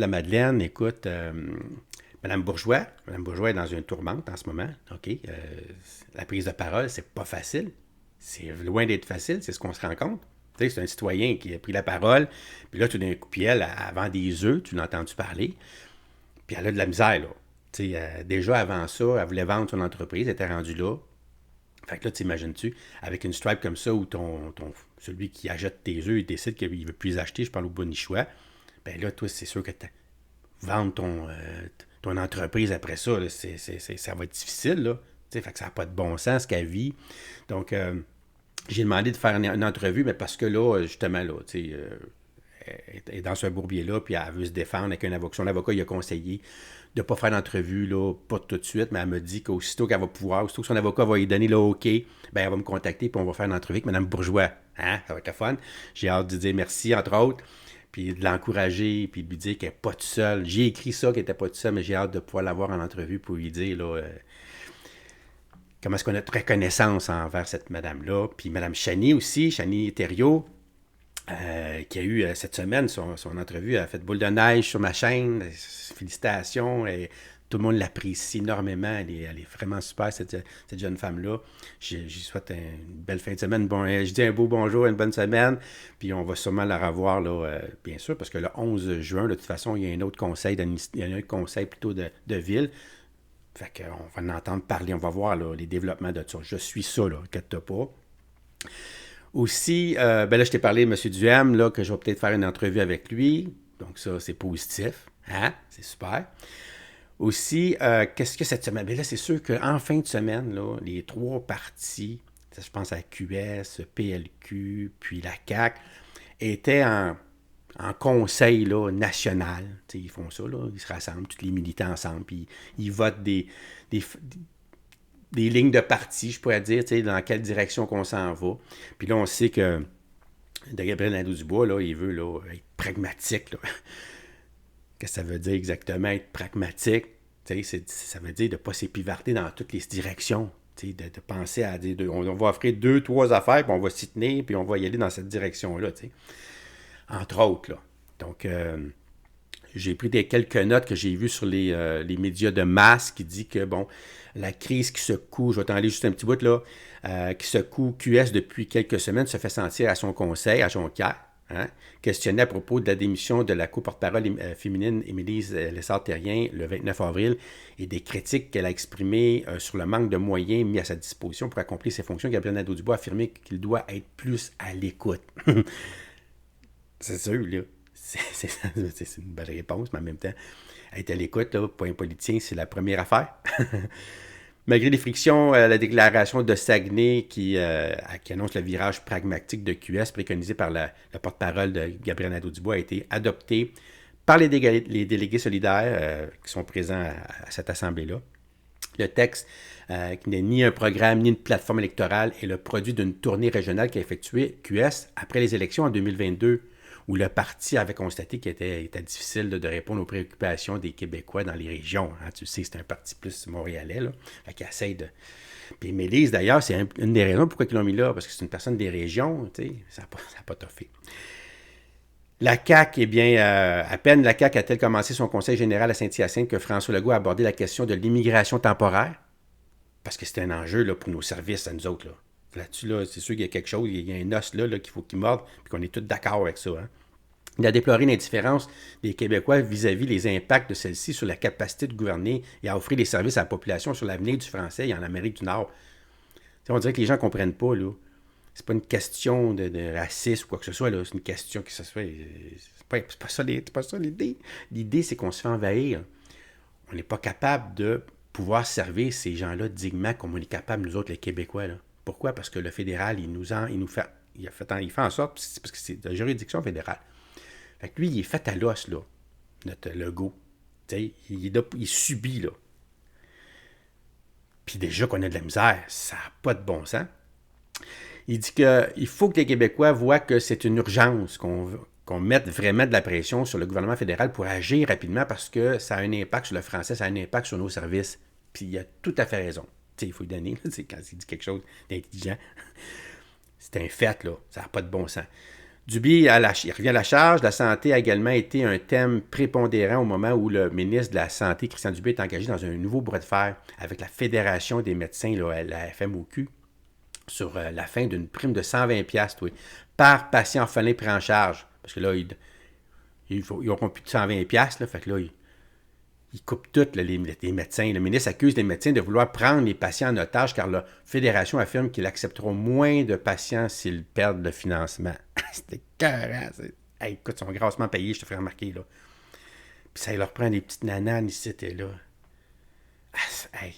de la Madeleine, écoute, Mme Bourgeois est dans une tourmente en ce moment. OK. La prise de parole, c'est pas facile. C'est loin d'être facile, c'est ce qu'on se rend compte. Tu sais, c'est un citoyen qui a pris la parole, puis là, tout d'un coup, puis elle vend des œufs, tu l'as entendu parler, puis elle a de la misère, là. Tu sais, déjà avant ça, elle voulait vendre son entreprise, elle était rendue là. Fait que là, t'imagines-tu, avec une stripe comme ça où celui qui achète tes œufs, il décide qu'il ne veut plus les acheter, je parle au bonichois, ben là, toi, c'est sûr que vendre ton entreprise après ça, là, ça va être difficile, là. Fait que ça n'a pas de bon sens ce qu'elle vit. Donc, j'ai demandé de faire une entrevue, mais parce que là, justement, là, elle est dans ce bourbier-là, puis elle veut se défendre avec un avocat. Son avocat, il a conseillé de ne pas faire d'entrevue, là, pas tout de suite, mais elle me dit qu'aussitôt qu'elle va pouvoir, aussitôt que son avocat va lui donner le OK, ben elle va me contacter, puis on va faire une entrevue avec Mme Bourgeois. Hein? Ça va être le fun. J'ai hâte de dire merci, entre autres, puis de l'encourager, puis de lui dire qu'elle n'est pas toute seule. J'ai écrit ça, qu'elle n'était pas toute seule, mais j'ai hâte de pouvoir l'avoir en entrevue pour lui dire, là, comment est-ce qu'on a de reconnaissance envers cette madame-là. Puis Mme Chani aussi, Chani Thériault, qui a eu cette semaine son entrevue, elle a fait boule de neige sur ma chaîne. Félicitations. Tout le monde l'apprécie énormément. Elle est vraiment super, cette jeune femme-là. J'y souhaite une belle fin de semaine. Bon, je dis un beau bonjour, une bonne semaine. Puis on va sûrement la revoir, là, bien sûr, parce que le 11 juin, de toute façon, il y a un autre conseil, il y a un autre conseil plutôt de ville. Fait qu'on va en entendre parler, on va voir là, les développements de ça. Je suis ça, là, inquiète-toi pas. Aussi, ben là, je t'ai parlé de M. Duham, là, que je vais peut-être faire une entrevue avec lui. Donc ça, c'est positif. Hein? C'est super. Aussi, qu'est-ce que cette semaine? Ben là, c'est sûr qu'en fin de semaine, là, les trois partis, je pense à QS, PLQ, puis la CAQ, étaient en conseil là, national. T'sais, ils font ça, là, ils se rassemblent, tous les militants ensemble, puis ils votent des, des lignes de parti, je pourrais dire, dans quelle direction qu'on s'en va. Puis là, on sait que Gabriel Nadeau-Dubois, là, il veut là, être pragmatique. Là. Qu'est-ce que ça veut dire exactement, être pragmatique? Ça veut dire de ne pas s'épivarder dans toutes les directions. De penser à dire, on va offrir 2, 3 affaires, puis on va s'y tenir, puis on va y aller dans cette direction-là. Entre autres. Là. Donc, j'ai pris quelques notes que j'ai vues sur les médias de masse qui dit que, bon, la crise qui secoue, je vais t'en aller juste un petit bout là, qui secoue QS depuis quelques semaines se fait sentir à son conseil, à Jonquière. Hein, questionné à propos de la démission de la co-porte-parole féminine Émilise Lessard-Terrien le 29 avril et des critiques qu'elle a exprimées sur le manque de moyens mis à sa disposition pour accomplir ses fonctions, Gabriel Nadeau-Dubois a affirmé qu'il doit être plus à l'écoute. C'est sûr, là. C'est une belle réponse, mais en même temps, être à l'écoute, là, pour un politicien, c'est la première affaire. Malgré les frictions, la déclaration de Saguenay qui annonce le virage pragmatique de QS préconisé par le porte-parole de Gabriel Nadeau-Dubois a été adopté par les délégués solidaires qui sont présents à cette assemblée-là. Le texte, qui n'est ni un programme ni une plateforme électorale, est le produit d'une tournée régionale qu'a effectuée QS après les élections en 2022, où le parti avait constaté qu'il était difficile de répondre aux préoccupations des Québécois dans les régions. Hein. Tu sais, c'est un parti plus montréalais, là. Fait qu'il essaie de... Puis Mélise, d'ailleurs, c'est une des raisons pourquoi ils l'ont mis là, parce que c'est une personne des régions, tu sais, ça n'a pas toffé. La CAQ, eh bien, à peine la CAQ a-t-elle commencé son conseil général à Saint-Hyacinthe que François Legault a abordé la question de l'immigration temporaire, parce que c'est un enjeu là, pour nos services, à nous autres. Là. Là-dessus, là, c'est sûr qu'il y a quelque chose, il y a un os là, qu'il faut qu'il morde, puis qu'on est tous d'accord avec ça. Hein. Il a déploré l'indifférence des Québécois vis-à-vis les impacts de celle-ci sur la capacité de gouverner et à offrir des services à la population sur l'avenir du français et en Amérique du Nord. T'sais, on dirait que les gens ne comprennent pas, là. C'est pas une question de racisme ou quoi que ce soit, là. C'est une question qui se fait... C'est pas ça l'idée. L'idée, c'est qu'on se fait envahir. On n'est pas capable de pouvoir servir ces gens-là dignement comme on est capable, nous autres, les Québécois, là. Pourquoi? Parce que le fédéral, il fait en sorte, parce que c'est la juridiction fédérale. Fait que lui, il est fait à l'os, là, notre Legault. Il subit, là. Puis déjà qu'on a de la misère, ça n'a pas de bon sens. Il dit qu'il faut que les Québécois voient que c'est une urgence, qu'on mette vraiment de la pression sur le gouvernement fédéral pour agir rapidement parce que ça a un impact sur le français, ça a un impact sur nos services. Puis il a tout à fait raison. Il faut lui donner, quand il dit quelque chose d'intelligent. C'est un fait, là. Ça n'a pas de bon sens. Dubé, il revient à la charge. La santé a également été un thème prépondérant au moment où le ministre de la Santé, Christian Dubé, est engagé dans un nouveau bras de fer avec la Fédération des médecins, là, la FMOQ, sur la fin d'une prime de 120$ oui, par patient orphelin pris en charge. Parce que là, ils n'auront plus de 120$, là, fait que là, ils coupent tout, là, les médecins. Le ministre accuse les médecins de vouloir prendre les patients en otage car la fédération affirme qu'ils accepteront moins de patients s'ils perdent le financement. C'était carré. Hey, écoute, ils sont grassement payés, je te ferai remarquer. Là. Puis ça leur prend des petites nananes ici et là. Hey.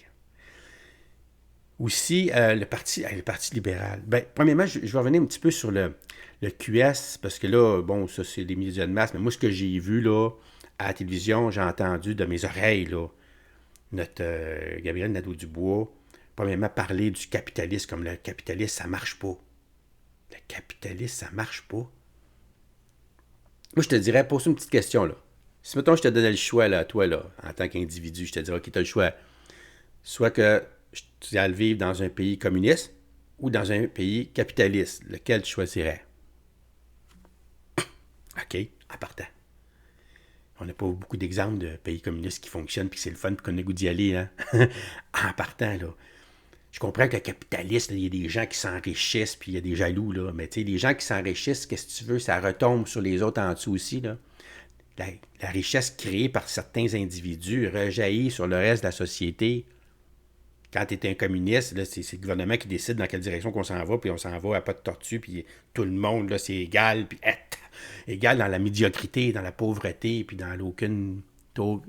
Aussi, le parti libéral. Ben, premièrement, je vais revenir un petit peu sur le QS, parce que là, bon, ça, c'est des médias de masse, mais moi, ce que j'ai vu, là, à la télévision, j'ai entendu de mes oreilles, là, notre Gabriel Nadeau-Dubois, premièrement, parler du capitalisme comme le capitalisme, ça marche pas. Le capitalisme, ça marche pas. Moi, je te dirais, pose une petite question, là. Si, mettons, je te donnais le choix, là, toi, là, en tant qu'individu, je te dirais, OK, tu as le choix. Soit que tu ailles vivre dans un pays communiste ou dans un pays capitaliste. Lequel tu choisirais? OK, en partant. On n'a pas beaucoup d'exemples de pays communistes qui fonctionnent puis que c'est le fun puis qu'on a le goût d'y aller. Hein? En partant, là. Je comprends que le capitaliste, il y a des gens qui s'enrichissent puis il y a des jaloux, là. Mais tu sais, les gens qui s'enrichissent, qu'est-ce que tu veux? Ça retombe sur les autres en dessous aussi, là. La richesse créée par certains individus rejaillit sur le reste de la société. Quand tu es un communiste, là, c'est le gouvernement qui décide dans quelle direction qu'on s'en va, puis on s'en va à pas de tortue, puis tout le monde, là, c'est égal, puis égal dans la médiocrité, dans la pauvreté, puis dans l'aucune... Il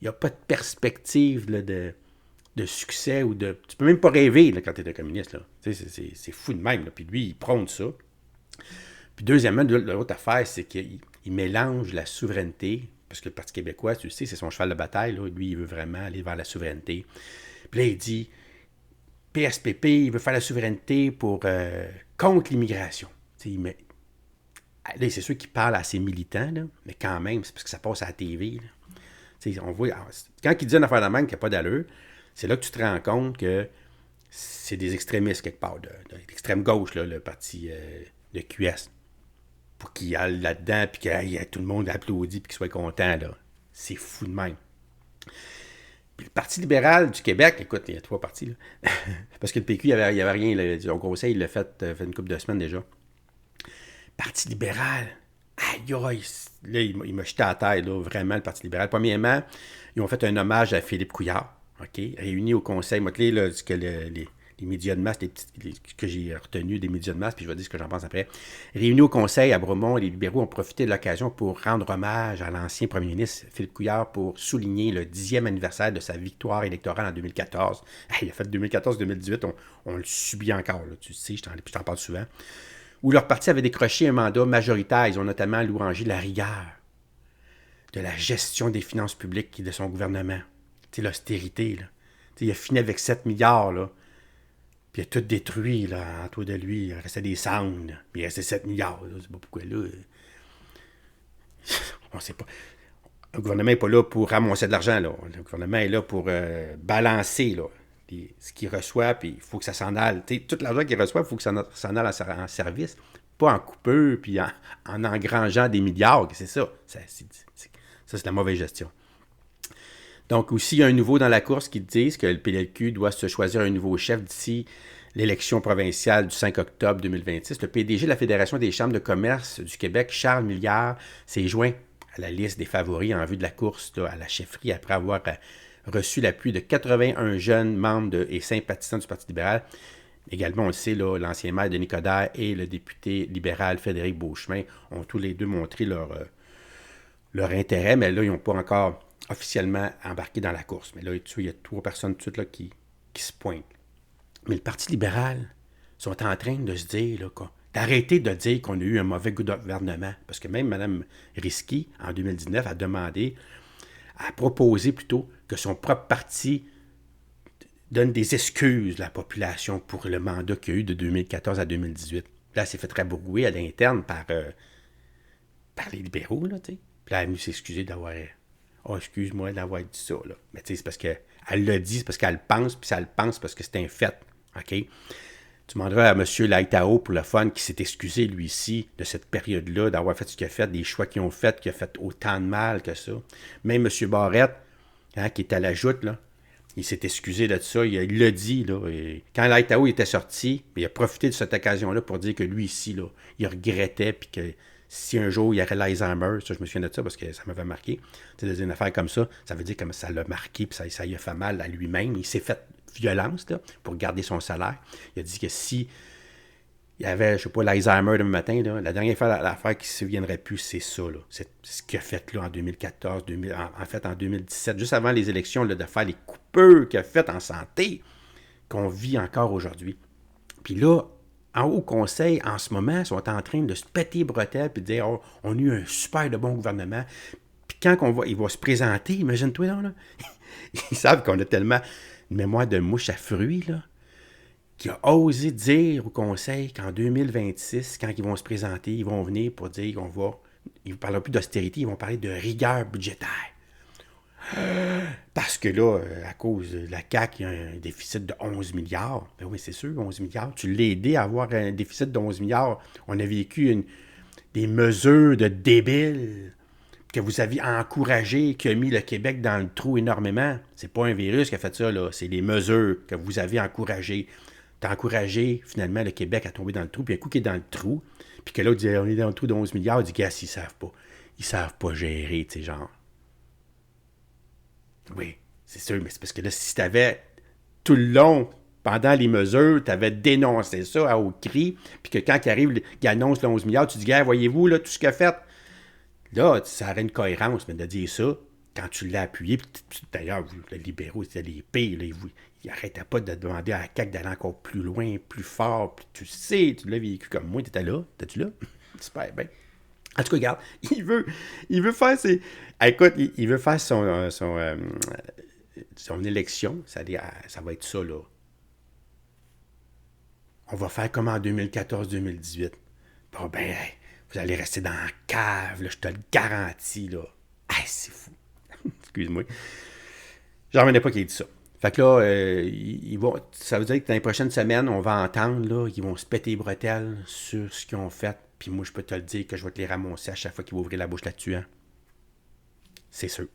n'y a pas de perspective là, de succès ou de... Tu peux même pas rêver là, quand tu es un communiste. Là. C'est fou de même. Là. Puis lui, il prône ça. Puis deuxièmement, l'autre affaire, c'est qu'il mélange la souveraineté, parce que le Parti québécois, tu sais, c'est son cheval de bataille. Là. Lui, il veut vraiment aller vers la souveraineté. Puis là, il dit, PSPP, il veut faire la souveraineté contre l'immigration. Là, c'est sûr qu'il parle à ses militants, là, mais quand même, c'est parce que ça passe à la TV. On voit, quand il dit une affaire de même qui n'a pas d'allure, c'est là que tu te rends compte que c'est des extrémistes quelque part, de l'extrême gauche, là, le parti de QS. Pour qu'il aille là-dedans, puis que tout le monde applaudit, puis qu'il soit content. Là. C'est fou de même. Puis le Parti libéral du Québec, écoute, il y a 3 partis, là. Parce que le PQ, il n'y avait rien. Là, au conseil, il l'a fait une couple de semaines déjà. Parti libéral, aïe, aïe, là, il m'a jeté à la terre, là, vraiment, le Parti libéral. Premièrement, ils ont fait un hommage à Philippe Couillard, OK, réuni au conseil. Moi, là, ce que les médias de masse, ce que j'ai retenu des médias de masse, puis je vais dire ce que j'en pense après. Réunis au conseil à Bromont, les libéraux ont profité de l'occasion pour rendre hommage à l'ancien premier ministre Philippe Couillard pour souligner le 10e anniversaire de sa victoire électorale en 2014. Il a fait 2014-2018, on le subit encore, là, tu sais, je t'en parle souvent. Où leur parti avait décroché un mandat majoritaire. Ils ont notamment louangé la rigueur de la gestion des finances publiques et de son gouvernement. Tu sais, l'austérité, là. Tu sais, il a fini avec 7 milliards, là. Puis il a tout détruit, là, autour de lui. Il restait des cendres, là. Puis il restait 7 milliards, là. C'est pas pourquoi, là. On sait pas. Le gouvernement n'est pas là pour ramasser de l'argent, là. Le gouvernement est là pour balancer, là. Ce qu'il reçoit, puis il faut que ça s'en aille. T'sais, tout l'argent qu'il reçoit, il faut que ça s'en aille en service, pas en coupeux, puis en engrangeant des milliards. C'est ça. Ça, c'est la mauvaise gestion. Donc, aussi, il y a un nouveau dans la course qui dit que le PLQ doit se choisir un nouveau chef d'ici l'élection provinciale du 5 octobre 2026. Le PDG de la Fédération des chambres de commerce du Québec, Charles Milliard, s'est joint à la liste des favoris en vue de la course là, à la chefferie après avoir reçu l'appui de 81 jeunes membres et sympathisants du Parti libéral. Également, on le sait, là, l'ancien maire Denis Coderre et le député libéral Frédéric Beauchemin ont tous les deux montré leur intérêt, mais là, ils n'ont pas encore officiellement embarqué dans la course. Mais là, il y a 3 personnes tout de suite là, qui se pointent. Mais le Parti libéral sont en train de se dire là, d'arrêter de dire qu'on a eu un mauvais gouvernement. Parce que même Mme Risky, en 2019, a demandé, a proposé plutôt que son propre parti donne des excuses à la population pour le mandat qu'il y a eu de 2014 à 2018. Là, elle s'est fait rabrouer à l'interne par les libéraux, là, tu sais. Puis là, elle a s'est excusée d'avoir... Oh, excuse-moi d'avoir dit ça, là. Mais tu sais, c'est parce qu'elle l'a dit, c'est parce qu'elle pense, puis ça le pense parce que c'est un fait. OK? Tu demanderas à M. Lightao pour le fun qui s'est excusé lui ici de cette période-là, d'avoir fait ce qu'il a fait, des choix qu'ils ont fait, qui a fait autant de mal que ça. Même M. Barrette, hein, qui est à la joute, là, il s'est excusé de ça, il l'a dit. Là, et quand Lightao était sorti, il a profité de cette occasion-là pour dire que lui ici, là, il regrettait, puis que si un jour il y aurait l'Alzheimer, ça je me souviens de ça parce que ça m'avait marqué, tu sais, une affaire comme ça veut dire que ça l'a marqué, puis ça lui a fait mal à lui-même. Il s'est fait violence là, pour garder son salaire. Il a dit que si il y avait, je sais pas, l'Alzheimer demain matin, là, la dernière fois, l'affaire qui ne se souviendrait plus, c'est ça. Là. C'est ce qu'il a fait là en 2014, en fait en 2017, juste avant les élections, là, de faire les coupeurs qu'il a fait en santé, qu'on vit encore aujourd'hui. Puis là, en haut conseil, en ce moment, ils sont en train de se péter les bretelles et de dire oh, on a eu un super de bon gouvernement. Puis quand il va se présenter, imagine-toi là, ils savent qu'on a tellement une mémoire de mouche à fruits, là, qui a osé dire au conseil qu'en 2026, quand ils vont se présenter, ils vont venir pour dire qu'on va. Ils ne parleront plus d'austérité, ils vont parler de rigueur budgétaire. Parce que là, à cause de la CAQ, il y a un déficit de 11 milliards. Ben oui, c'est sûr, 11 milliards. Tu l'as aidé à avoir un déficit de 11 milliards. On a vécu des mesures de débiles que vous aviez encouragées, qui a mis le Québec dans le trou énormément. C'est pas un virus qui a fait ça, là. C'est les mesures que vous avez encouragées. T'as encouragé, finalement, le Québec à tomber dans le trou. Puis un coup qui est dans le trou, puis que là, on est dans le trou de 11 milliards, il dit, gars, ils savent pas. Ils savent pas gérer, tu sais, genre. Oui, c'est sûr, mais c'est parce que là, si t'avais tout le long, pendant les mesures, t'avais dénoncé ça à haut cri, puis que quand il arrive, il annonce le 11 milliards, tu dis, gars, voyez-vous, là, tout ce qu'il a fait, là, ça aurait une cohérence, mais de dire ça, quand tu l'as appuyé, puis d'ailleurs, les libéraux, c'était les pires, là, ils n'arrêtaient pas de demander à la CAQ d'aller encore plus loin, plus fort, puis tu sais, tu l'as vécu comme moi, t'étais là, t'es-tu là? Super bien. En tout cas, regarde, il veut faire ses... Écoute, il veut faire son élection, ça va être ça, là. On va faire comme en 2014-2018. Bon, ben, hey, vous allez rester dans la cave, là, je te le garantis, là. Hey, c'est fou. Excuse-moi. J'en revenais pas qu'il ait dit ça. Fait que là, ça veut dire que dans les prochaines semaines, on va entendre là, qu'ils vont se péter les bretelles sur ce qu'ils ont fait. Puis moi, je peux te le dire que je vais te les ramasser à chaque fois qu'ils vont ouvrir la bouche là-dessus. Hein. C'est sûr.